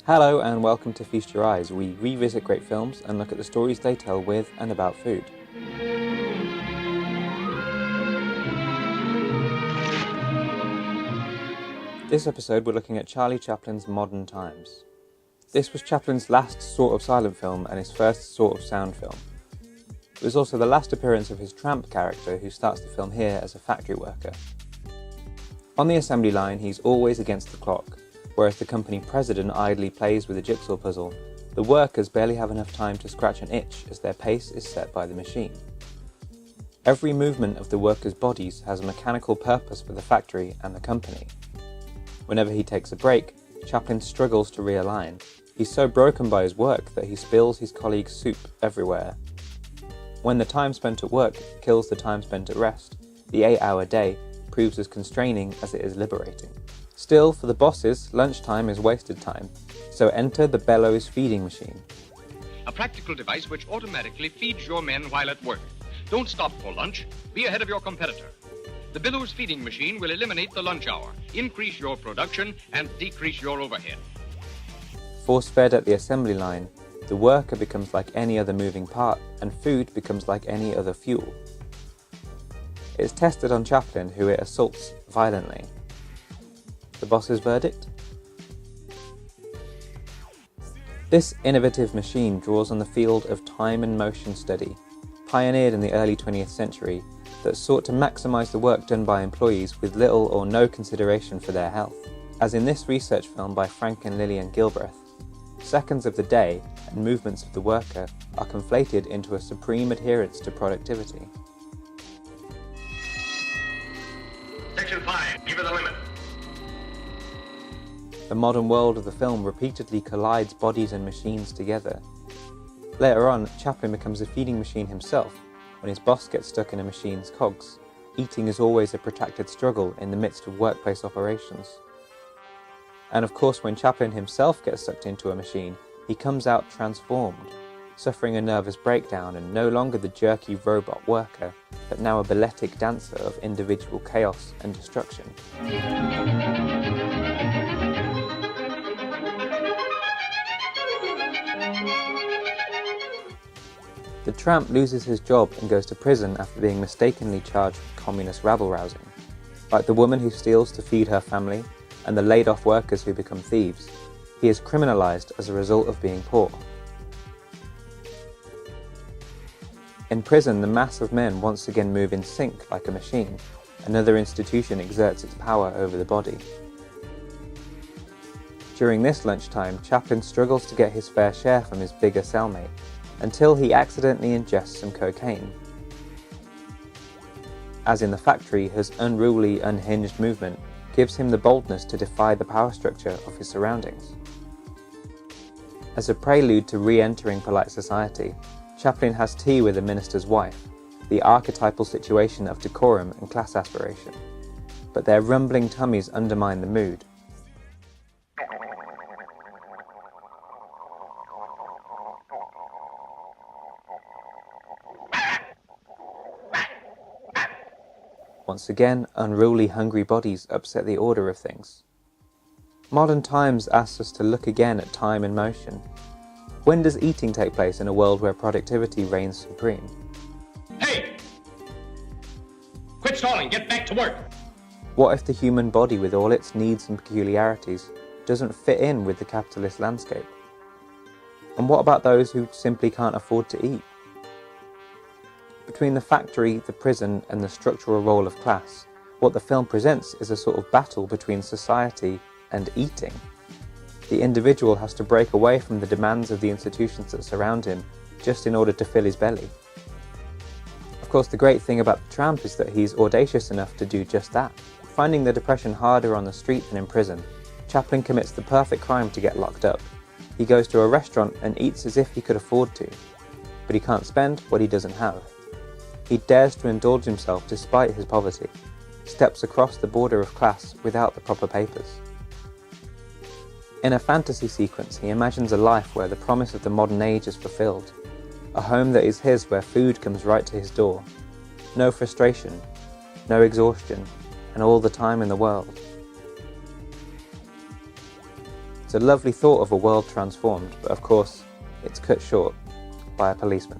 Hello and welcome to Feast Your Eyes. We revisit great films and look at the stories they tell with and about food. This episode we're looking at Charlie Chaplin's Modern Times. This was Chaplin's last sort of silent film and his first sort of sound film. It was also the last appearance of his Tramp character, who starts the film here as a factory worker. On the assembly line he's always against the clock. Whereas the company president idly plays with a jigsaw puzzle, the workers barely have enough time to scratch an itch as their pace is set by the machine. Every movement of the workers' bodies has a mechanical purpose for the factory and the company. Whenever he takes a break, Chaplin struggles to realign. He's so broken by his work that he spills his colleagues' soup everywhere. When the time spent at work kills the time spent at rest, the 8-hour day proves as constraining as it is liberating. Still, for the bosses, lunchtime is wasted time, so enter the bellows feeding machine. A practical device which automatically feeds your men while at work. Don't stop for lunch. Be ahead of your competitor. The bellows feeding machine will eliminate the lunch hour, increase your production, and decrease your overhead. Force-fed at the assembly line, the worker becomes like any other moving part, and food becomes like any other fuel. It's tested on Chaplin, who it assaults violently. The boss's verdict? This innovative machine draws on the field of time and motion study, pioneered in the early 20th century, that sought to maximize the work done by employees with little or no consideration for their health. As in this research film by Frank and Lillian Gilbreth, seconds of the day and movements of the worker are conflated into a supreme adherence to productivity. Section 5, give it a limit. The modern world of the film repeatedly collides bodies and machines together. Later on, Chaplin becomes a feeding machine himself when his boss gets stuck in a machine's cogs. Eating is always a protracted struggle in the midst of workplace operations. And of course, when Chaplin himself gets sucked into a machine, he comes out transformed, suffering a nervous breakdown and no longer the jerky robot worker, but now a balletic dancer of individual chaos and destruction. The tramp loses his job and goes to prison after being mistakenly charged with communist rabble-rousing. Like the woman who steals to feed her family and the laid-off workers who become thieves, he is criminalized as a result of being poor. In prison, the mass of men once again move in sync like a machine. Another institution exerts its power over the body. During this lunchtime, Chaplin struggles to get his fair share from his bigger cellmate, until he accidentally ingests some cocaine. As in the factory, his unruly, unhinged movement gives him the boldness to defy the power structure of his surroundings. As a prelude to re-entering polite society, Chaplin has tea with a minister's wife, the archetypal situation of decorum and class aspiration. But their rumbling tummies undermine the mood. Once again, unruly, hungry bodies upset the order of things. Modern Times asks us to look again at time and motion. When does eating take place in a world where productivity reigns supreme? Hey! Quit stalling, get back to work! What if the human body, with all its needs and peculiarities, doesn't fit in with the capitalist landscape? And what about those who simply can't afford to eat? Between the factory, the prison, and the structural role of class, what the film presents is a sort of battle between society and eating. The individual has to break away from the demands of the institutions that surround him just in order to fill his belly. Of course, the great thing about the tramp is that he's audacious enough to do just that. Finding the depression harder on the street than in prison, Chaplin commits the perfect crime to get locked up. He goes to a restaurant and eats as if he could afford to, but he can't spend what he doesn't have. He dares to indulge himself despite his poverty, steps across the border of class without the proper papers. In a fantasy sequence, he imagines a life where the promise of the modern age is fulfilled, a home that is his where food comes right to his door, no frustration, no exhaustion, and all the time in the world. It's a lovely thought of a world transformed, but of course, it's cut short by a policeman.